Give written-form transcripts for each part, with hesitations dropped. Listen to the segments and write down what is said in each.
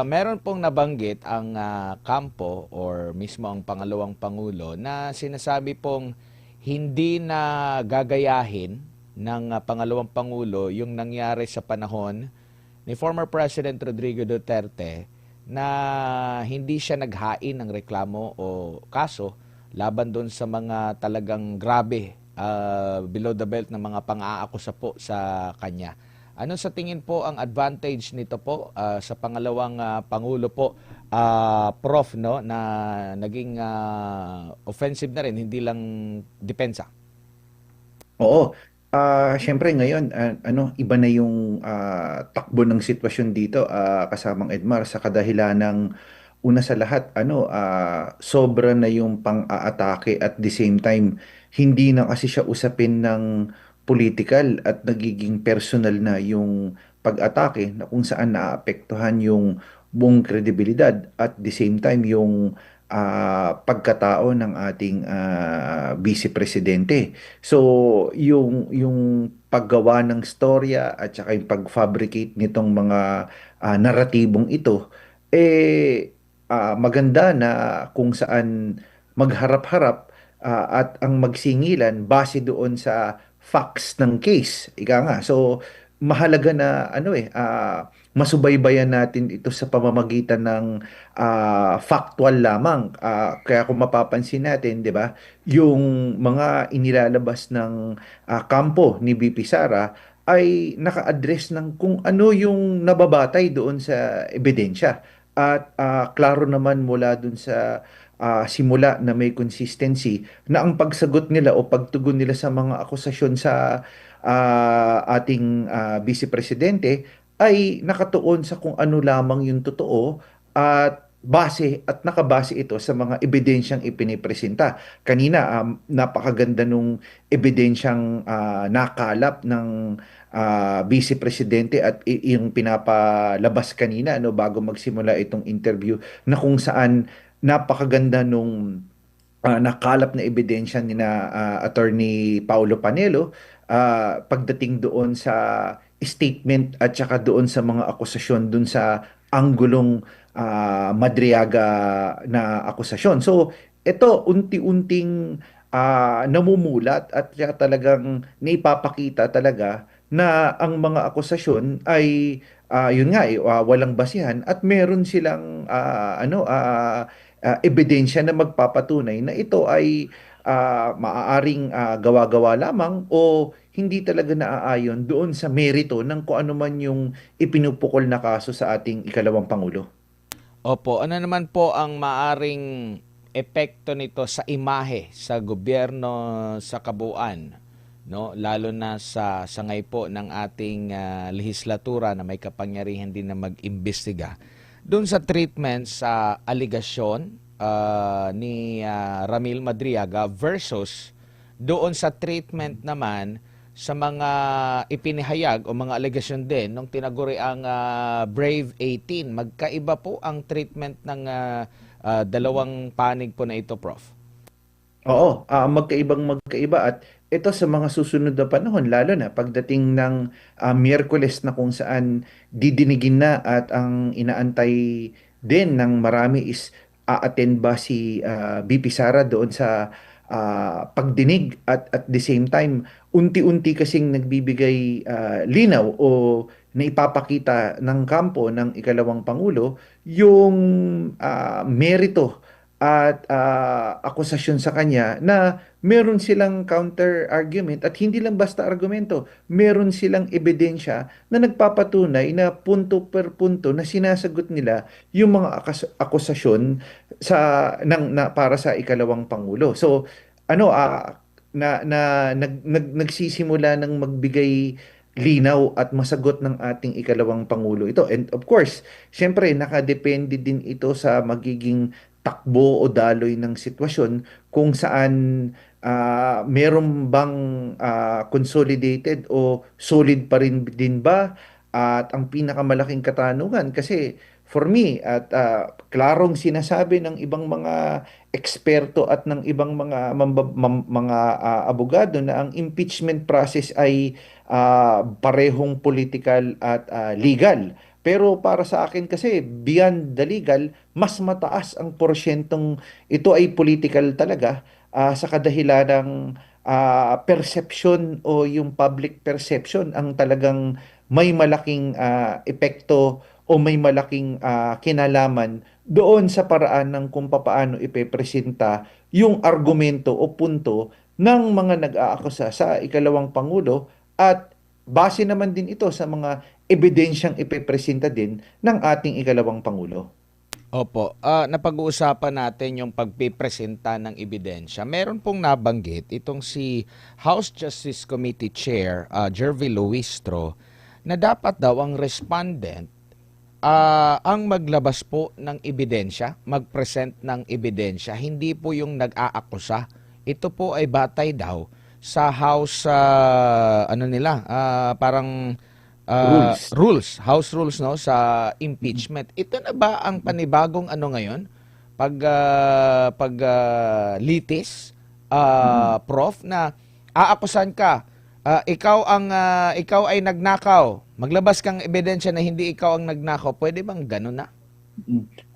Meron pong nabanggit ang kampo or mismo ang pangalawang pangulo na sinasabi pong hindi na gagayahin ng pangalawang pangulo yung nangyari sa panahon ni former President Rodrigo Duterte na hindi siya naghain ng reklamo o kaso laban doon sa mga talagang grabe below the belt na mga pang-aakusa po sa kanya. Ano sa tingin po ang advantage nito po sa pangalawang pangulo po, Prof, no, na naging offensive na rin, hindi lang depensa? Oo. Siyempre ngayon, iba na yung takbo ng sitwasyon dito, kasamang Edmar, sa kadahilan ng una sa lahat, sobra na yung pang-aatake at the same time, hindi na kasi siya usapin ng political at nagiging personal na yung pag-atake na kung saan naapektuhan yung buong kredibilidad at the same time yung pagkatao ng ating vice presidente. So, yung paggawa ng storya at saka yung pag-fabricate nitong mga naratibong ito, maganda na kung saan magharap-harap at ang magsingilan base doon sa facts ng case. Ika nga. So, mahalaga na masubaybayan natin ito sa pamamagitan ng factual lamang. Kaya kung mapapansin natin, 'di ba, yung mga inilalabas ng kampo ni BP Sara ay naka-address ng kung ano yung nababatay doon sa ebidensya. At klaro naman mula doon sa simula na may consistency na ang pagsagot nila o pagtugon nila sa mga akusasyon sa ating Vice Presidente ay nakatuon sa kung ano lamang yung totoo at base at nakabase ito sa mga ebidensyang ipinipresenta. Kanina, napakaganda nung ebidensyang nakalap ng Vice Presidente at yung pinapalabas kanina bago magsimula itong interview na kung saan napakaganda nung nakalap na ebidensya ni na Attorney Paulo Panelo pagdating doon sa statement at saka doon sa mga akusasyon doon sa anggulong madriaga na akusasyon. So, ito unti-unting namumulat at saka talagang naipapakita talaga na ang mga akusasyon ay yun nga walang basihan at meron silang ebidensya na magpapatunay na ito ay maaaring gawa-gawa lamang o hindi talaga naaayon doon sa merito ng kung ano man yung ipinupukol na kaso sa ating ikalawang pangulo. Opo, ano naman po ang maaring epekto nito sa imahe sa gobyerno sa kabuuan, no? Lalo na sa sangay po ng ating lehislatura na may kapangyarihan din na mag-imbestiga doon sa treatment sa aligasyon ni Ramil Madriaga versus doon sa treatment naman sa mga ipinahayag o mga alegasyon din nung tinaguri ang Brave 18. Magkaiba po ang treatment ng dalawang panig po na ito, Prof. Oo, magkaibang magkaiba at ito sa mga susunod na panahon, lalo na pagdating ng Miyerkules na kung saan didinigin na at ang inaantay din ng marami is a-attend ba si BP Sara doon sa pagdinig at the same time, unti-unti kasing nagbibigay linaw o naipapakita ng kampo ng ikalawang pangulo yung merito at akusasyon sa kanya na meron silang counter argument at hindi lang basta argumento, meron silang ebidensya na nagpapatunay na punto per punto na sinasagot nila yung mga akusasyon para sa ikalawang pangulo. So ano nagsisimula ng magbigay linaw at masagot ng ating ikalawang pangulo ito. And of course, syempre nakadepende din ito sa magiging takbo o daloy ng sitwasyon kung saan meron bang consolidated o solid pa rin din ba at ang pinakamalaking katanungan kasi for me at klarong sinasabi ng ibang mga eksperto at ng ibang mga abogado na ang impeachment process ay parehong political at legal. Pero para sa akin kasi, beyond the legal, mas mataas ang porsyentong ito ay political talaga sa kadahilan ng perception o yung public perception ang talagang may malaking epekto o may malaking kinalaman doon sa paraan ng kung papaano ipepresenta yung argumento o punto ng mga nag-aakusa sa ikalawang pangulo at base naman din ito sa mga ebidensyang ipepresenta din ng ating ikalawang pangulo. Opo, napag-uusapan natin yung pagpipresenta ng ebidensya. Meron pong nabanggit itong si House Justice Committee Chair Jervy Luistro na dapat daw ang respondent ang maglabas po ng ebidensya, mag-present ng ebidensya, hindi po yung nag-aakusa. Ito po ay batay daw sa House ano nila, parang Rules. House rules no sa impeachment. Ito na ba ang panibagong ano ngayon? Litis, prof na aakusan ka, ikaw ay nagnakaw. Maglabas kang ebidensya na hindi ikaw ang nagnakaw. Pwede bang gano'n na?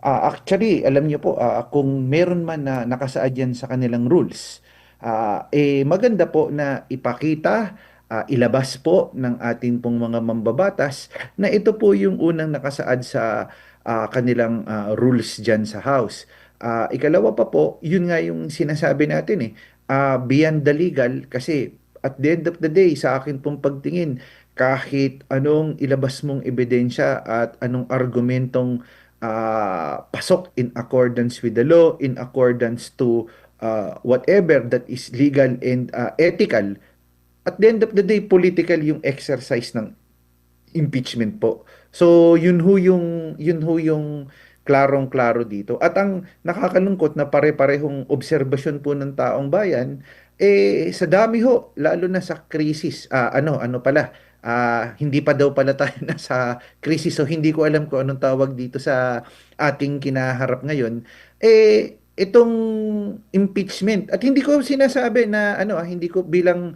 Actually, alam niyo po, kung meron man na nakasaad yan sa kanilang rules, maganda po na ipakita, ilabas po ng ating pong mga mambabatas na ito po yung unang nakasaad sa kanilang rules dyan sa House. Ikalawa pa po, yun nga yung sinasabi natin beyond the legal, kasi at the end of the day, sa akin pong pagtingin, kahit anong ilabas mong ebidensya at anong argumentong pasok in accordance with the law, in accordance to whatever that is legal and ethical, at the end of the day, political yung exercise ng impeachment po. So yun ho yung klarong-klaro dito. At ang nakakalungkot na pare-parehong obserbasyon po ng taong bayan sa dami ho, lalo na sa krisis. Ano pala, hindi pa daw pala tayo nasa krisis, so hindi ko alam kung anong tawag dito sa ating kinaharap ngayon. Itong impeachment, at hindi ko sinasabi na hindi ko bilang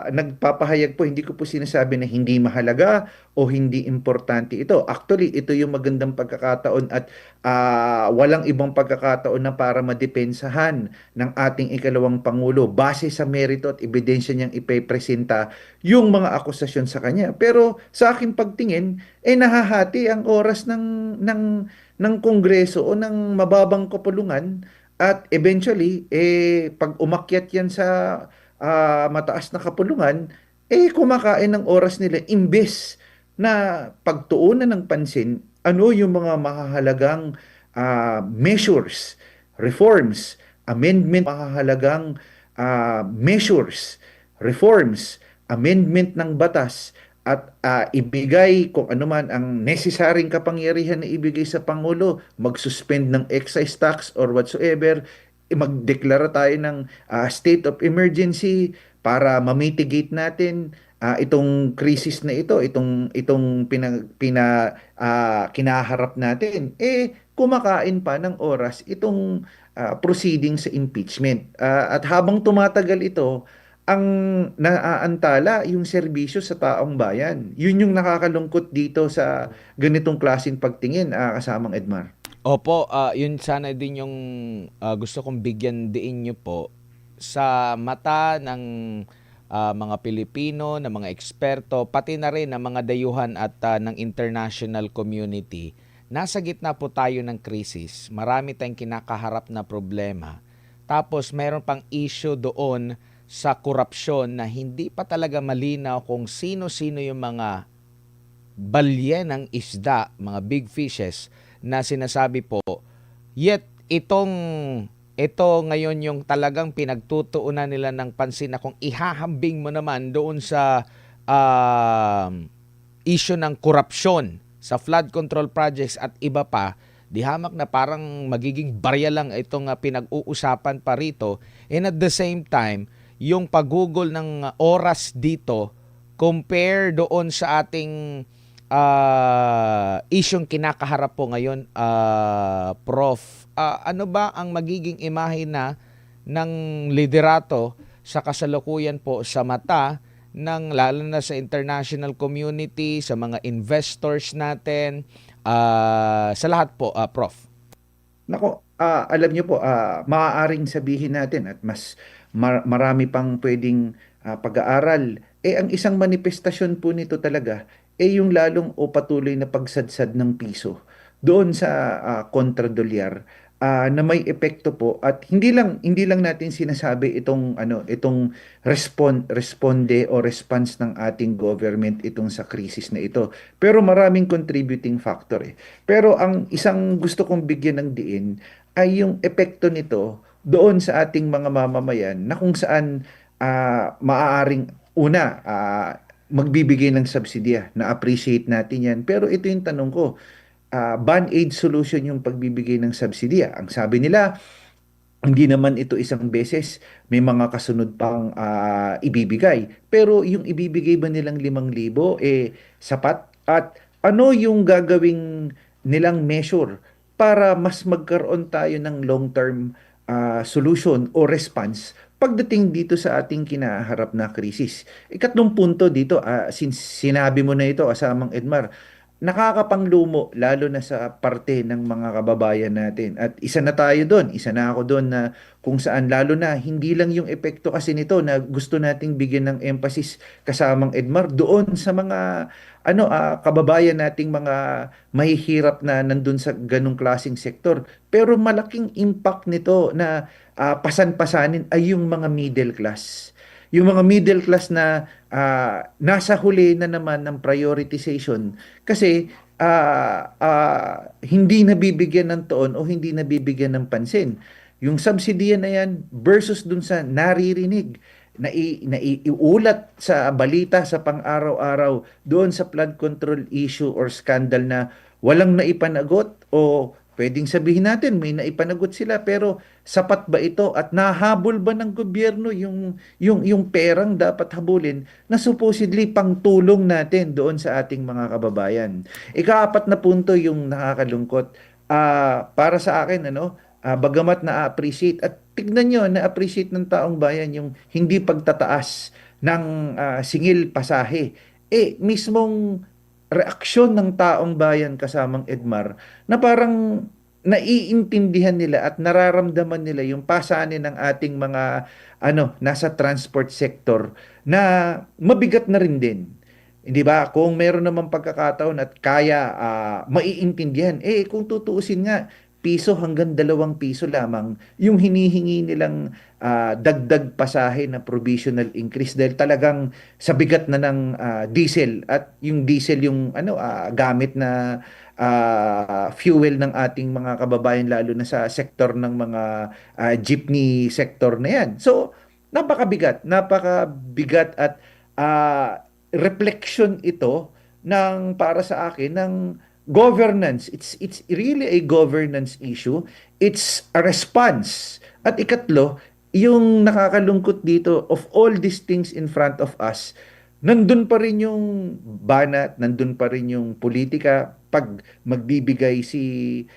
nagpapahayag po, hindi ko po sinasabi na hindi mahalaga o hindi importante ito. Actually, ito yung magandang pagkakataon at walang ibang pagkakataon na para madepensahan ng ating ikalawang pangulo base sa merito at ebidensya niyang ipepresenta yung mga akusasyon sa kanya. Pero sa aking pagtingin, nahahati ang oras ng Kongreso o ng mababang kapulungan at eventually, pag umakyat yan sa mataas na kapulungan, kumakain ng oras nila imbes na pagtuunan ng pansin ano yung mga mahahalagang measures, reforms, mahahalagang measures, reforms, amendment ng batas at ibigay kung ano man ang necessaryong kapangyarihan na ibigay sa Pangulo, mag-suspend ng excise tax or whatsoever, magdeklara tayo ng state of emergency para ma-mitigate natin itong crisis na ito, itong kinaharap natin. Kumakain pa ng oras itong proceeding sa impeachment. At habang tumatagal ito, ang naaantala yung serbisyo sa taong bayan. Yun yung nakakalungkot dito sa ganitong klaseng pagtingin, kasamang Edmar. Opo, yun sana din yung gusto kong bigyan diin nyo po sa mata ng mga Pilipino, ng mga eksperto, pati na rin ng mga dayuhan at ng international community. Nasa gitna po tayo ng krisis. Marami tayong kinakaharap na problema. Tapos meron pang issue doon sa korupsyon na hindi pa talaga malinaw kung sino-sino yung mga balye ng isda, mga big fishes na sinasabi po. Yet ito ngayon yung talagang pinagtutuunan nila ng pansin na kung ihahambing mo naman doon sa issue ng korupsyon sa flood control projects at iba pa, di hamak na parang magiging barya lang itong pinag-uusapan pa rito. And at the same time, yung paggugol ng oras dito compare doon sa ating isyong kinakaharap po ngayon, Prof. Ano ba ang magiging imahe na ng liderato sa kasalukuyan po sa mata ng lalo na sa international community, sa mga investors natin, sa lahat po, Prof? Nako, alam niyo po, maaaring sabihin natin at mas marami pang pwedeng pag-aaral. Ang isang manifestasyon po nito talaga, yung lalong o patuloy na pagsadsad ng piso doon sa kontradolyar na may epekto po at hindi lang natin sinasabi itong responde o response ng ating government itong sa krisis na ito. Pero maraming contributing factor eh. Pero ang isang gusto kong bigyan ng diin ay yung epekto nito doon sa ating mga mamamayan na kung saan maaaring una, magbibigay ng subsidiya. Na-appreciate natin yan. Pero ito yung tanong ko, band-aid solution yung pagbibigay ng subsidiya. Ang sabi nila, hindi naman ito isang beses, may mga kasunod pang ibibigay. Pero yung ibibigay ba nilang 5,000 sapat? At ano yung gagawing nilang measure para mas magkaroon tayo ng long-term solution o response pagdating dito sa ating kinaharap na krisis? Ikatlong punto dito, since sinabi mo na ito, kasamang Edmar, nakakapanglumo lalo na sa parte ng mga kababayan natin. At isa na tayo doon, isa na ako doon na kung saan lalo na hindi lang yung epekto kasi nito na gusto nating bigyan ng emphasis kasamang Edmar doon sa mga kababayan nating mga mahihirap na nandun sa ganung klaseng sektor. Pero malaking impact nito na pasan-pasanin ay yung mga middle class. Yung mga middle class na nasa huli na naman ng prioritization kasi hindi nabibigyan ng toon o hindi nabibigyan ng pansin. Yung subsidiya na yan versus dun sa naririnig, naiulat sa balita sa pang-araw-araw doon sa flood control issue or scandal na walang naipanagot o pwedeng sabihin natin may naipanagot sila pero sapat ba ito at nahabol ba ng gobyerno yung perang dapat habulin na supposedly pangtulong natin doon sa ating mga kababayan. Ikaapat na punto yung nakakalungkot. Para sa akin bagamat na-appreciate at tignan nyo na-appreciate ng taong bayan yung hindi pagtataas ng singil pasahe. Mismong reaksyon ng taong bayan kasamang Edmar na parang naiintindihan nila at nararamdaman nila yung pasanin ng ating mga nasa transport sector na mabigat na rin din. Hindi ba? Kung meron naman pagkakataon at kaya maiintindihan, kung tutuusin nga, piso hanggang 2 piso lamang yung hinihingi nilang dagdag pasahe na provisional increase dahil talagang sa bigat na ng diesel at yung diesel yung gamit na fuel ng ating mga kababayan lalo na sa sektor ng mga jeepney sector na yan. So, napakabigat at reflection ito ng para sa akin ng governance. It's really a governance issue. It's a response. At ikatlo, yung nakakalungkot dito of all these things in front of us, nandun pa rin yung banat, nandun pa rin yung politika. Pag magbibigay si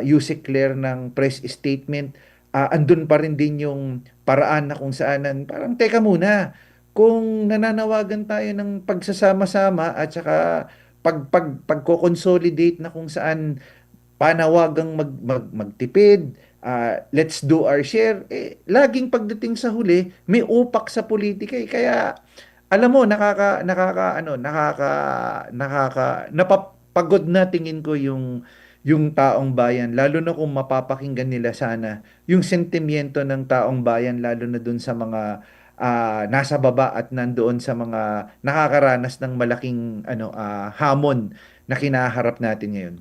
Yusek Claire ng press statement, andun pa rin din yung paraan na kung saanan, parang teka muna, kung nananawagan tayo ng pagsasama-sama at saka pagko-consolidate na kung saan panawagang magtipid, let's do our share, laging pagdating sa huli, may upak sa politika eh. Kaya alam mo napapagod na tingin ko yung taong bayan lalo na kung mapapakinggan nila sana yung sentimiento ng taong bayan lalo na dun sa mga nasa baba at nandoon sa mga nakakaranas ng malaking hamon na kinaharap natin ngayon.